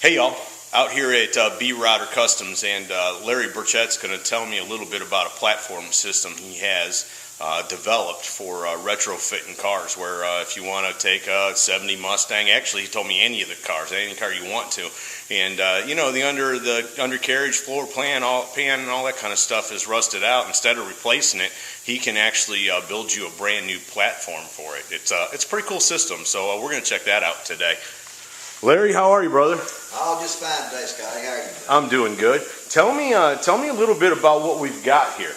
Hey y'all, out here at B-Rider Customs, and Larry Burchett's going to tell me a little bit about a platform system he has developed for retrofitting cars, where if you want to take a 70 Mustang, actually he told me any of the cars, any car you want to, and the undercarriage, floor pan, and all that kind of stuff is rusted out. Instead of replacing it, he can actually build you a brand new platform for it. It's a pretty cool system, so we're going to check that out today. Larry, how are you, brother? Oh, just fine today, Scotty. How are you doing? I'm doing good. Tell me a little bit about what we've got here.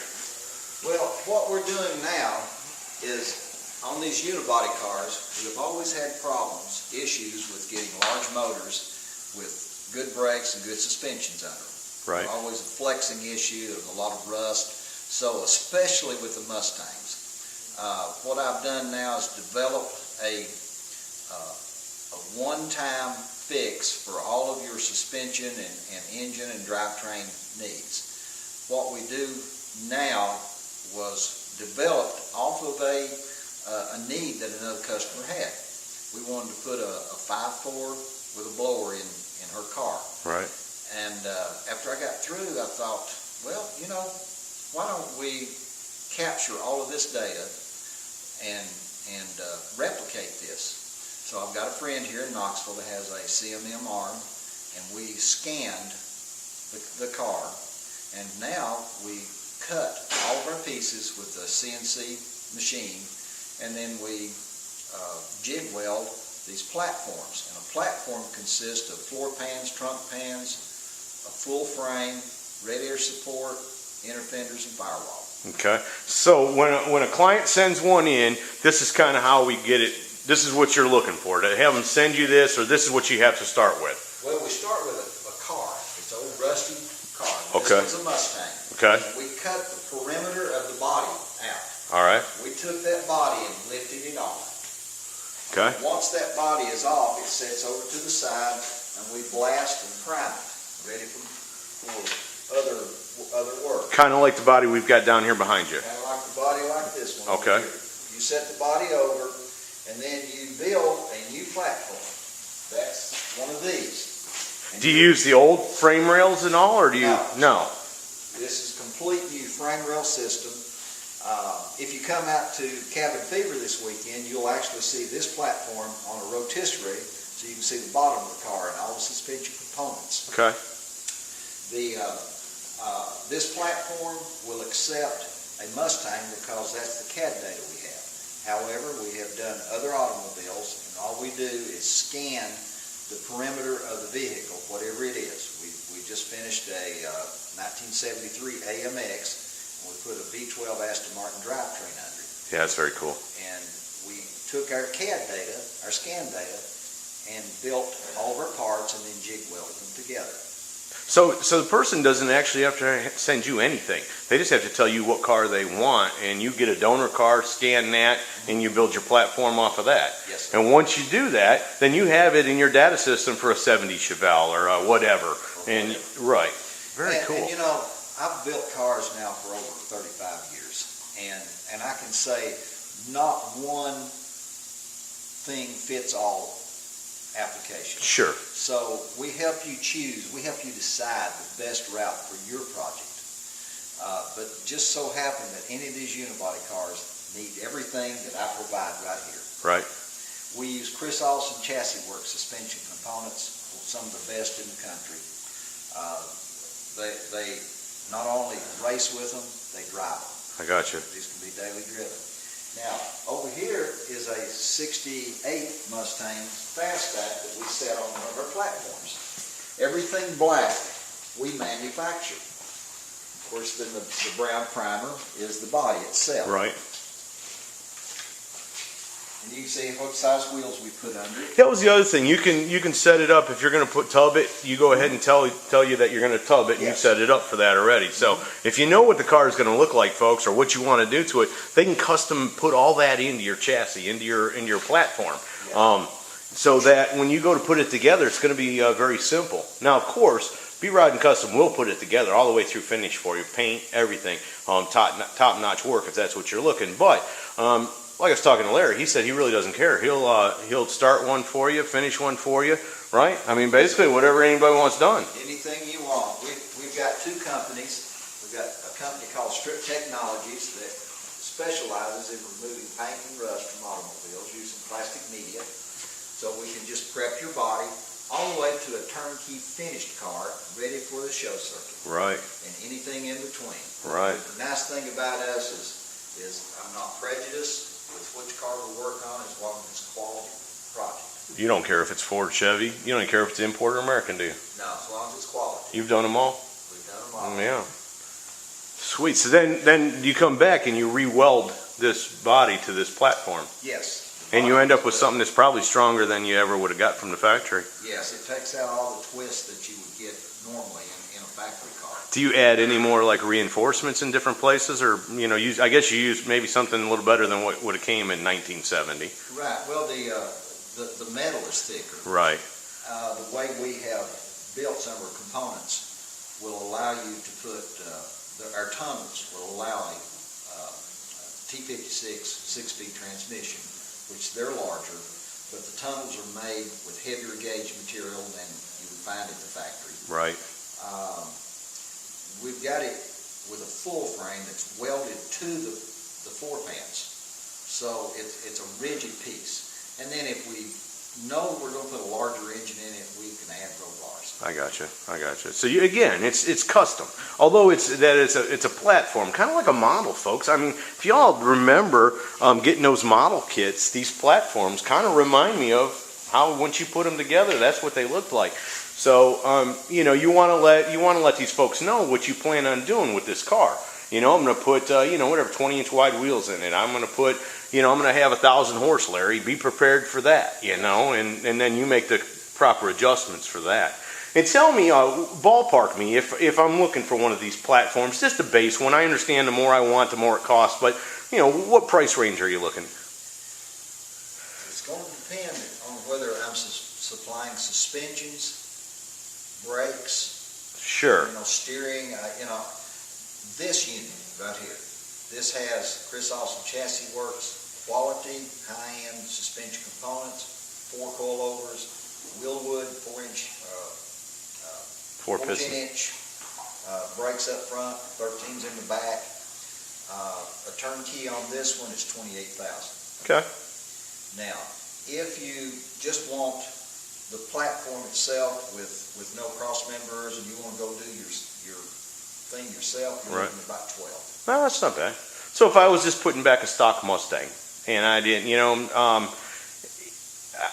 Well, what we're doing now is on these unibody cars, we've always had issues with getting large motors with good brakes and good suspensions under them. Right. There's always a flexing issue. There's a lot of rust. So, especially with the Mustangs, what I've done now is develop a one-time fix for all of your suspension and engine and drivetrain needs. What we do now was developed off of a need that another customer had. We wanted to put a 5.4 with a blower in her car. Right. And after I got through, I thought, well, why don't we capture all of this data and replicate this? So I've got a friend here in Knoxville that has a CMM arm, and we scanned the car, and now we cut all of our pieces with a CNC machine, and then we jig weld these platforms. And a platform consists of floor pans, trunk pans, a full frame, radiator support, inner fenders, and firewall. Okay. So when a client sends one in, this is kind of how we get it. This is what you're looking for, to have them send you this, or this is what you have to start with? Well, we start with a car. It's an old rusty car. Okay. This one's a Mustang. Okay. We cut the perimeter of the body out. All right. We took that body and lifted it off. Okay. Once that body is off, it sets over to the side, and we blast and prime it, ready for other work. Kind of like the body we've got down here behind you. Kind of like the body like this one. Okay. You set the body over, and then you build a new platform. That's one of these. And Do you use the old frame rails and all, or do you? No. This is complete new frame rail system. If you come out to Cabin Fever this weekend, you'll actually see this platform on a rotisserie, so you can see the bottom of the car and all the suspension components. Okay. This platform will accept a Mustang because that's the CAD data we have. However, we have done other automobiles, and all we do is scan the perimeter of the vehicle, whatever it is. We just finished a 1973 AMX, and we put a V12 Aston Martin drivetrain under it. Yeah, that's very cool. And we took our CAD data, our scan data, and built all of our parts and then jig welded them together. So the person doesn't actually have to send you anything. They just have to tell you what car they want, and you get a donor car, scan that, and you build your platform off of that. Yes, and once you do that, then you have it in your data system for a 70 Chevelle or whatever. And right, very cool. And I've built cars now for over 35 years, and I can say not one thing fits all application. Sure. So we help you choose, we help you decide the best route for your project. But just so happen that any of these unibody cars need everything that I provide right here. Right. We use Chris Olson Chassis Works suspension components, some of the best in the country. They not only race with them, they drive them. I got you. These can be daily driven. Now, over here is a 68 Mustang Fastback that we set on one of our platforms. Everything black we manufacture. Of course, then the brown primer is the body itself. Right. And you can see what size wheels we put under it. That was the other thing. You can set it up if you're going to tub it. You go ahead and tell you that you're going to tub it, and Yes. you set it up for that already. So if you know what the car is going to look like, folks, or what you want to do to it, they can custom put all that into your chassis, into your platform. Yeah. So that when you go to put it together, it's going to be very simple. Now, of course, B-Ride and Custom will put it together all the way through finish for you, paint, everything, top-notch work if that's what you're looking. But like I was talking to Larry, he said he really doesn't care. He'll start one for you, finish one for you, right? I mean, basically whatever anybody wants done. Anything you want. We've got two companies. We've got a company called Strip Technologies that specializes in removing paint and rust from automobiles using plastic media. So we can just prep your body all the way to a turnkey finished car ready for the show circuit. Right. And anything in between. Right. The nice thing about us is I'm not prejudiced with which car we work on as long as it's a quality project. You don't care if it's Ford, Chevy. You don't even care if it's import or American, do you? No, as long as it's quality. You've done them all? We've done them all. Yeah. Sweet. So then you come back and you re-weld this body to this platform. Yes. And you end up with something that's probably stronger than you ever would have got from the factory. Yes, it takes out all the twists that you would get normally in a factory car. Do you add any more like reinforcements in different places, or I guess you use maybe something a little better than what would have came in 1970? Right. Well, the metal is thicker. Right. The way we have built some of our components will allow you to put our tunnels will allow a T56 6-speed transmission, which they're larger, but the tunnels are made with heavier gauge material than you would find at the factory. Right. We've got it with a full frame that's welded to the floor pans, so it's a rigid piece. And then if we know we're going to put a larger engine in it, we can add roll bars. I gotcha. So again, it's custom. Although it's a platform, kind of like a model, folks. I mean, if y'all remember getting those model kits, these platforms kind of remind me of how once you put them together, that's what they look like. So you want to let these folks know what you plan on doing with this car. I'm going to put whatever 20-inch wide wheels in it. I'm going to put I'm going to have 1,000 horse, Larry. Be prepared for that, and then you make the proper adjustments for that. And tell me, ballpark me, if I'm looking for one of these platforms, just a base one. I understand the more I want, the more it costs, but, what price range are you looking? It's going to depend on whether I'm supplying suspensions, brakes, sure, steering, this unit right here. This has Chris Austin Chassis Works quality, high-end suspension components, 4 coilovers, Willwood 4-inch 14-inch brakes up front, 13s in the back. A turnkey on this one is $28,000. Okay. Now, if you just want the platform itself with no cross members and you want to go do your thing yourself, you're looking at about $12,000. Well, that's not bad. So if I was just putting back a stock Mustang and I didn't,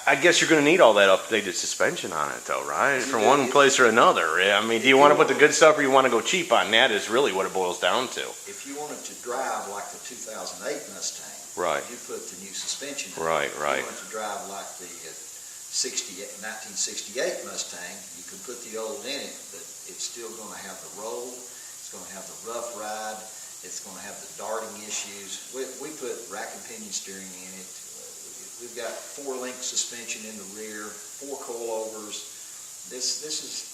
I guess you're going to need all that updated suspension on it, though, right? From one place or another. I mean, do you want to put the good stuff or you want to go cheap on that is really what it boils down to. If you wanted to drive like the 2008 Mustang, right, you put the new suspension in. Right. If you wanted to drive like the 1968 Mustang, you could put the old in it, but it's still going to have the roll, it's going to have the rough ride, it's going to have the darting issues. We put rack and pinion steering in it. We've got 4-link suspension in the rear, 4 coilovers. This is.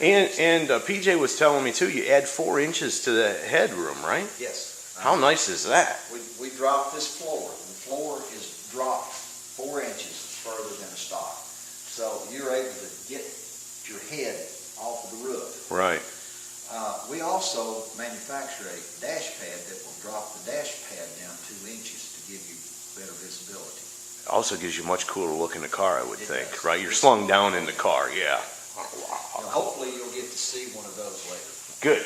And PJ was telling me too. You add 4 inches to the headroom, right? Yes. How nice is that? We dropped this floor. The floor is dropped 4 inches further than a stock, so you're able to get your head off of the roof. Right. We also manufacture a dash pad that will drop the dash pad down 2 inches to give you better visibility. Also gives you much cooler look in the car, I would think, does. right? You're slung down in the car, yeah. Wow. Hopefully you'll get to see one of those later. Good.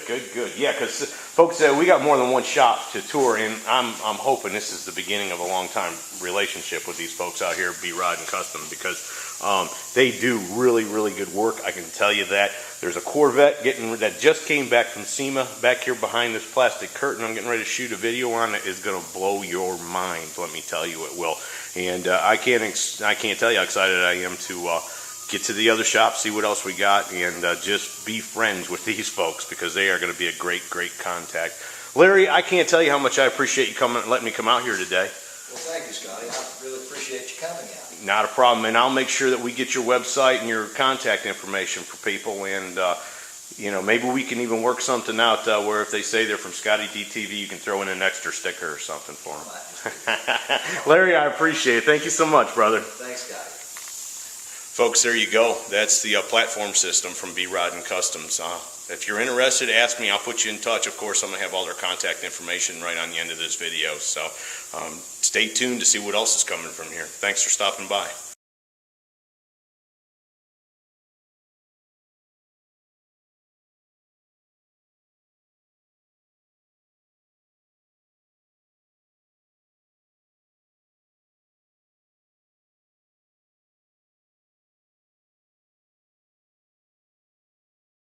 Yeah, because folks, we got more than one shop to tour, and I'm hoping this is the beginning of a long-time relationship with these folks out here, B-Rod and Custom, because they do really, really good work. I can tell you that. There's a Corvette that just came back from SEMA back here behind this plastic curtain. I'm getting ready to shoot a video on it. It's going to blow your mind. Let me tell you, it will. And I can't tell you how excited I am to get to the other shop, see what else we got, and just be friends with these folks because they are going to be a great contact. Larry, I can't tell you how much I appreciate you coming and letting me come out here today. Well, thank you, Scotty. I really appreciate you coming out. Not a problem, and I'll make sure that we get your website and your contact information for people, and maybe we can even work something out where if they say they're from Scotty DTV, you can throw in an extra sticker or something for them. Larry, I appreciate it. Thank you so much, brother. Thanks, Scotty. Folks, there you go. That's the platform system from B-Rod and Customs. If you're interested, ask me. I'll put you in touch. Of course, I'm going to have all their contact information right on the end of this video. So stay tuned to see what else is coming from here. Thanks for stopping by.